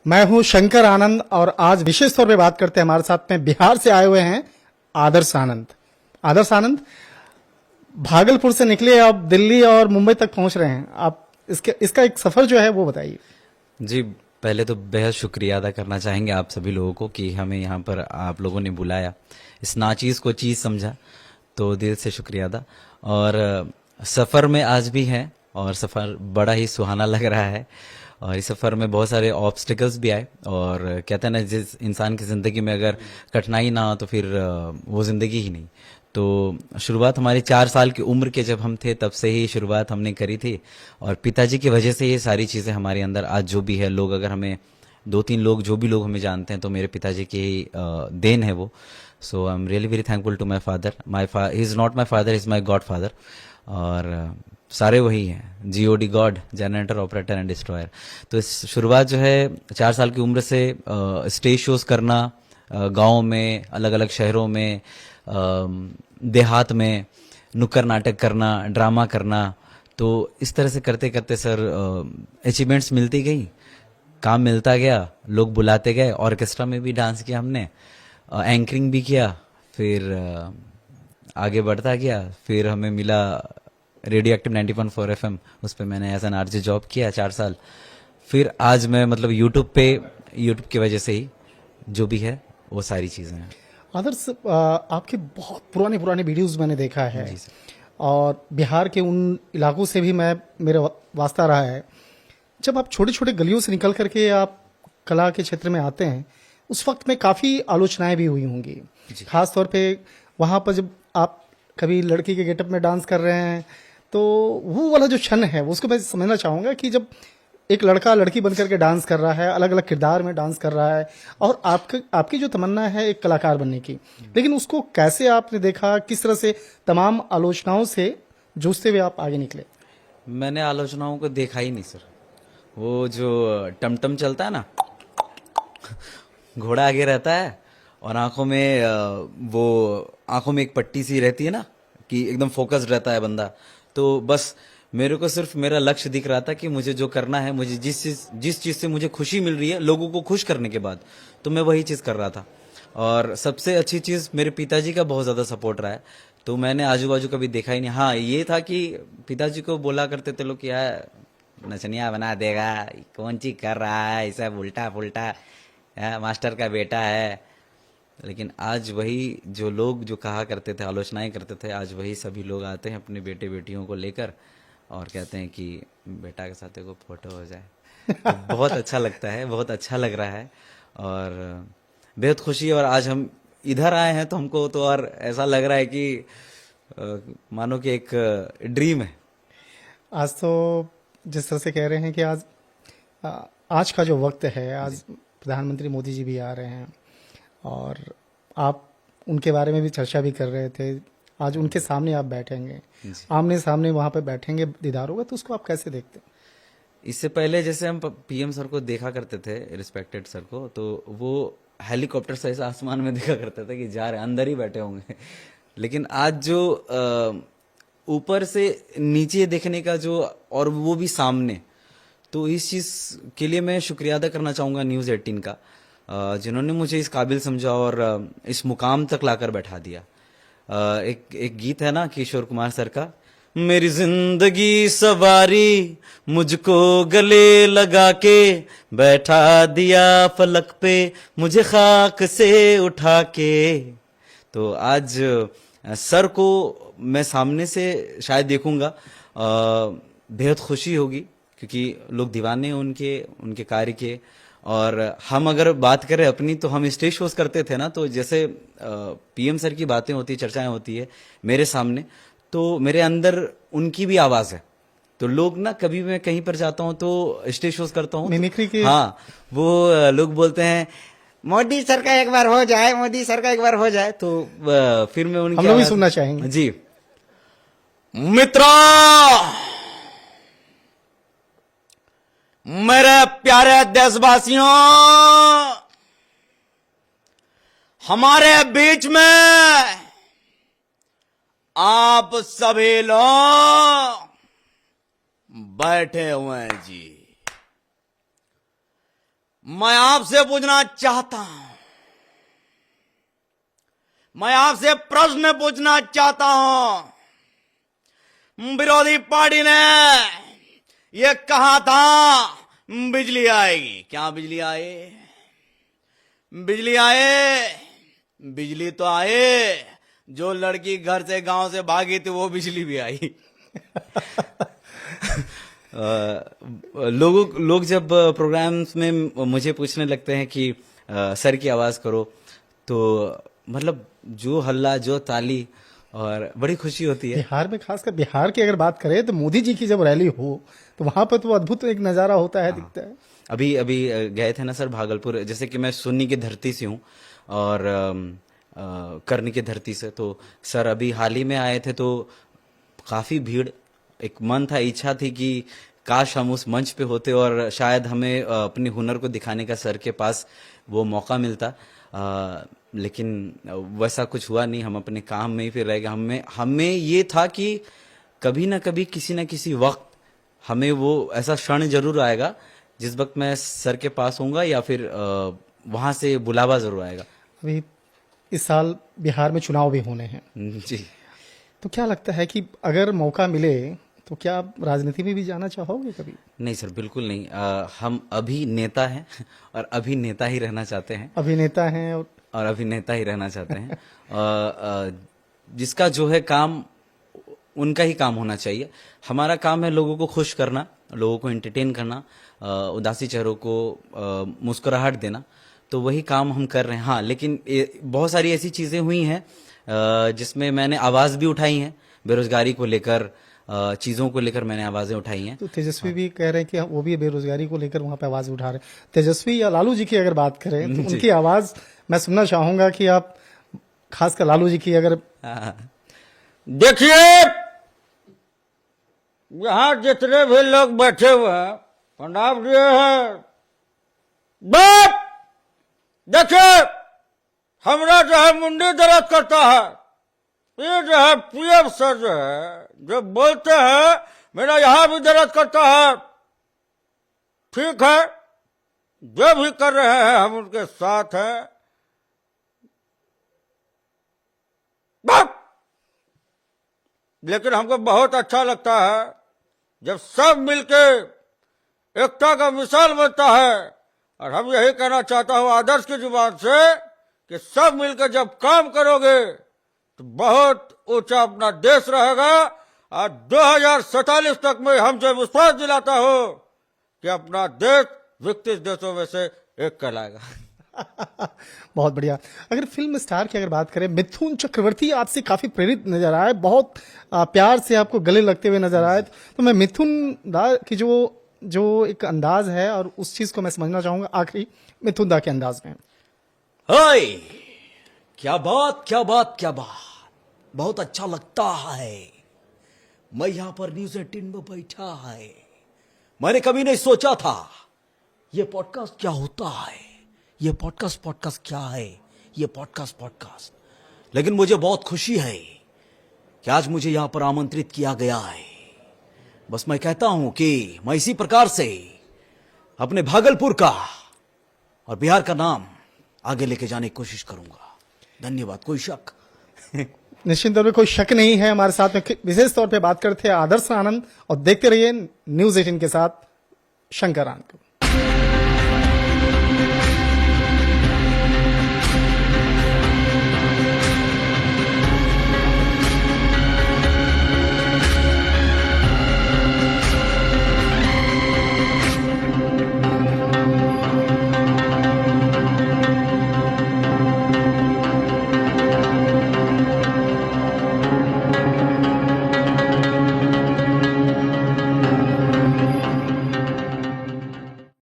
मैं हूं शंकर आनंद और आज विशेष तौर पे बात करते हैं। हमारे साथ में बिहार से आए हुए हैं आदर्श आनंद। आदर्श आनंद भागलपुर से निकले, आप दिल्ली और मुंबई तक पहुंच रहे हैं। आप इसका एक सफर जो है वो बताइए। जी, पहले तो बेहद शुक्रिया अदा करना चाहेंगे आप सभी लोगों को कि हमें यहाँ पर आप लोगों ने बुलाया, इस नाचीज़ को चीज़ समझा, तो दिल से शुक्रिया अदा। और सफ़र में आज भी हैं और सफ़र बड़ा ही सुहाना लग रहा है। और इस सफ़र में बहुत सारे ऑब्स्टिकल्स भी आए, और कहते हैं ना, जिस इंसान की ज़िंदगी में अगर कठिनाई ना हो तो फिर वो ज़िंदगी ही नहीं। तो शुरुआत हमारी 4 साल की उम्र के जब हम थे तब से ही शुरुआत हमने करी थी, और पिताजी की वजह से ये सारी चीज़ें हमारे अंदर आज जो भी है, लोग अगर हमें 2-3 लोग जो भी लोग हमें जानते हैं तो मेरे पिताजी की ही देन है वो। So I am really very thankful to my father. He is not my father, is my god father. और सारे वही हैं, GOD god, generator, operator and destroyer. तो इस शुरुआत जो है 4 साल की उम्र से स्टेज शोज करना, गाँव में, अलग अलग शहरों में, देहात में नुक्कड़ नाटक करना, ड्रामा करना। तो इस तरह से करते करते सर अचीवमेंट्स मिलती गई, काम मिलता गया, लोग बुलाते गए। ऑर्केस्ट्रा में भी डांस किया हमने, एंकरिंग भी किया, फिर आगे बढ़ता गया। फिर हमें मिला रेडियो एक्टिव 90.4 FM, उस पर मैंने एज एन आरजे जॉब किया 4 साल। फिर आज मैं मतलब यूट्यूब की वजह से ही जो भी है वो सारी चीज़ें हैं। आदर्श, आपके बहुत पुराने पुराने वीडियोस मैंने देखा है जी सर। और बिहार के उन इलाकों से भी मेरा वास्ता रहा है। जब आप छोटे छोटे गलियों से निकल करके आप कला के क्षेत्र में आते हैं, उस वक्त में काफ़ी आलोचनाएं भी हुई होंगी। खास तौर पे वहाँ पर जब आप कभी लड़की के गेटअप में डांस कर रहे हैं, तो वो वाला जो क्षण है वो उसको मैं समझना चाहूँगा कि जब एक लड़का लड़की बनकर के डांस कर रहा है, अलग अलग किरदार में डांस कर रहा है, और आपकी जो तमन्ना है एक कलाकार बनने की, लेकिन उसको कैसे आपने देखा, किस तरह से तमाम आलोचनाओं से जूझते हुए आप आगे निकले? मैंने आलोचनाओं को देखा ही नहीं सर। वो जो टमटम चलता है ना, घोड़ा आगे रहता है और आंखों में एक पट्टी सी रहती है ना, कि एकदम फोकस्ड रहता है बंदा। तो बस मेरे को सिर्फ मेरा लक्ष्य दिख रहा था कि मुझे जो करना है, मुझे जिस चीज़ से मुझे खुशी मिल रही है लोगों को खुश करने के बाद, तो मैं वही चीज़ कर रहा था। और सबसे अच्छी चीज़ मेरे पिताजी का बहुत ज़्यादा सपोर्ट रहा है। तो मैंने आजू बाजू कभी देखा ही नहीं। हाँ, ये था कि पिताजी को बोला करते थे लोग कि यार नचनिया बना देगा, कौन चीज कर रहा है, ऐसा उल्टा पुल्टा, मास्टर का बेटा है। लेकिन आज वही जो लोग जो कहा करते थे, आलोचनाएं करते थे, आज वही सभी लोग आते हैं अपने बेटे बेटियों को लेकर और कहते हैं कि बेटा के साथ एगो फोटो हो जाए। तो बहुत अच्छा लगता है, बहुत अच्छा लग रहा है और बेहद खुशी है। और आज हम इधर आए हैं तो हमको तो और ऐसा लग रहा है कि मानो कि एक ड्रीम है। आज तो जिस तरह से कह रहे हैं कि आज का जो वक्त है, आज प्रधानमंत्री मोदी जी भी आ रहे हैं और आप उनके बारे में भी चर्चा भी कर रहे थे। आज उनके सामने आप बैठेंगे, आमने सामने वहां पे बैठेंगे, दीदार होगा, तो उसको आप कैसे देखते हैं? इससे पहले जैसे हम पीएम सर को देखा करते थे, रिस्पेक्टेड सर को, तो वो हेलीकॉप्टर से ऐसा आसमान में देखा करते थे कि जा रहे अंदर ही बैठे होंगे। लेकिन आज जो ऊपर से नीचे देखने का जो, और वो भी सामने, तो इस चीज़ के लिए मैं शुक्रिया अदा करना चाहूँगा न्यूज़ 18 का, जिन्होंने मुझे इस काबिल समझा और इस मुकाम तक लाकर बैठा दिया। एक गीत है ना किशोर कुमार सर का, मेरी जिंदगी सवारी मुझको गले लगा के, बैठा दिया फलक पे मुझे खाक से उठा के। तो आज सर को मैं सामने से शायद देखूंगा, बेहद खुशी होगी क्योंकि लोग दीवाने हैं उनके कार्य के। और हम अगर बात करें अपनी, तो हम स्टेज शोज करते थे ना, तो जैसे पीएम सर की बातें होती, चर्चाएं होती है मेरे सामने, तो मेरे अंदर उनकी भी आवाज है। तो लोग ना, कभी मैं कहीं पर जाता हूं तो स्टेज शोज करता हूं, मिमिक्री के हाँ, वो लोग बोलते हैं मोदी सर का एक बार हो जाए, मोदी सर का एक बार हो जाए। तो फिर मैं उनकी हम लोग भी आवाज सुनना चाहेंगे। जी। मित्रों, मेरे प्यारे देशवासियों, हमारे बीच में आप सभी लोग बैठे हुए हैं जी। मैं आपसे पूछना चाहता हूं, मैं आपसे प्रश्न पूछना चाहता हूं। विरोधी पार्टी ने ये कहा था बिजली आएगी, क्या बिजली आए? बिजली आए? बिजली तो आए, जो लड़की घर से गांव से भागी थी वो बिजली भी आई। लोग जब प्रोग्राम्स में मुझे पूछने लगते हैं कि सर की आवाज करो, तो मतलब जो हल्ला, जो ताली, और बड़ी खुशी होती है। बिहार में, खासकर बिहार की अगर बात करें तो मोदी जी की जब रैली हो तो वहां पर तो अद्भुत एक नजारा होता है, दिखता है। अभी अभी गए थे ना सर भागलपुर, जैसे कि मैं सुन्नी की धरती से हूँ और करनी की धरती से, तो सर अभी हाल ही में आए थे तो काफी भीड़। एक मन था, इच्छा थी कि काश हम उस मंच पे होते और शायद हमें अपने हुनर को दिखाने का सर के पास वो मौका मिलता, लेकिन वैसा कुछ हुआ नहीं। हम अपने काम में ही फिर रह गए। हमें ये था कि कभी ना कभी, किसी ना किसी वक्त हमें वो ऐसा क्षण जरूर आएगा जिस वक्त मैं सर के पास होऊंगा या फिर वहां से बुलावा जरूर आएगा। अभी इस साल बिहार में चुनाव भी होने हैं, जी। तो क्या लगता है कि अगर मौका मिले तो क्या आप राजनीति में भी जाना चाहोगे कभी? नहीं सर, बिल्कुल नहीं। हम अभी नेता हैं और अभी नेता ही रहना चाहते हैं। अभिनेता हैं और अभिनेता ही रहना चाहते हैं। जिसका जो है काम, उनका ही काम होना चाहिए। हमारा काम है लोगों को खुश करना, लोगों को एंटरटेन करना, उदासी चेहरों को मुस्कुराहट देना, तो वही काम हम कर रहे हैं। हाँ, लेकिन बहुत सारी ऐसी चीजें हुई हैं जिसमें मैंने आवाज भी उठाई है, बेरोजगारी को लेकर, चीजों को लेकर मैंने आवाजें उठाई हैं। तो तेजस्वी भी कह रहे हैं कि वो भी बेरोजगारी को लेकर वहां पे आवाज उठा रहे हैं। तेजस्वी या लालू जी की अगर बात करें तो उनकी आवाज मैं सुनना चाहूंगा कि आप खासकर लालू जी की अगर। देखिए, यहां जितने भी लोग बैठे हुए हैं, प्रणाम दिए हैं। बाप देखिए, हमरा जो है मुंडी दर्द करता है। ये जो है पीएम सर जो है, जो बोलते हैं, मेरा यहां भी दर्द करता है। ठीक है, जो भी कर रहे हैं हम उनके साथ हैं। बाप लेकिन हमको बहुत अच्छा लगता है जब सब मिलके एकता का मिसाल बनता है। और हम यही कहना चाहता हूं आदर्श की जुबान से कि सब मिलकर जब काम करोगे तो बहुत ऊंचा अपना देश रहेगा। और 2047 तक में हमसे विश्वास दिलाता हूं कि अपना देश विकसित देशों में से एक कहलाएगा। बहुत बढ़िया। अगर फिल्म स्टार की अगर बात करें, मिथुन चक्रवर्ती आपसे काफी प्रेरित नजर आए, बहुत प्यार से आपको गले लगते हुए नजर आए, तो मैं मिथुन दा की जो एक अंदाज है और उस चीज को मैं समझना चाहूंगा आखिरी मिथुन दा के अंदाज में। हाय, क्या बात, क्या बात, क्या बात, बहुत अच्छा लगता है। मैं यहां पर न्यूज़ 18 में बैठा है। मैंने कभी नहीं सोचा था ये पॉडकास्ट क्या होता है, ये पॉडकास्ट क्या है, ये पॉडकास्ट। लेकिन मुझे बहुत खुशी है कि आज मुझे यहां पर आमंत्रित किया गया है। बस मैं कहता हूं कि मैं इसी प्रकार से अपने भागलपुर का और बिहार का नाम आगे लेके जाने की कोशिश करूंगा। धन्यवाद। कोई शक? निश्चित तौर पे कोई शक नहीं है। हमारे साथ में विशेष तौर पे बात करते हैं आदर्श आनंद, और देखते रहिए न्यूज़ 18 के साथ शंकर आनंद को।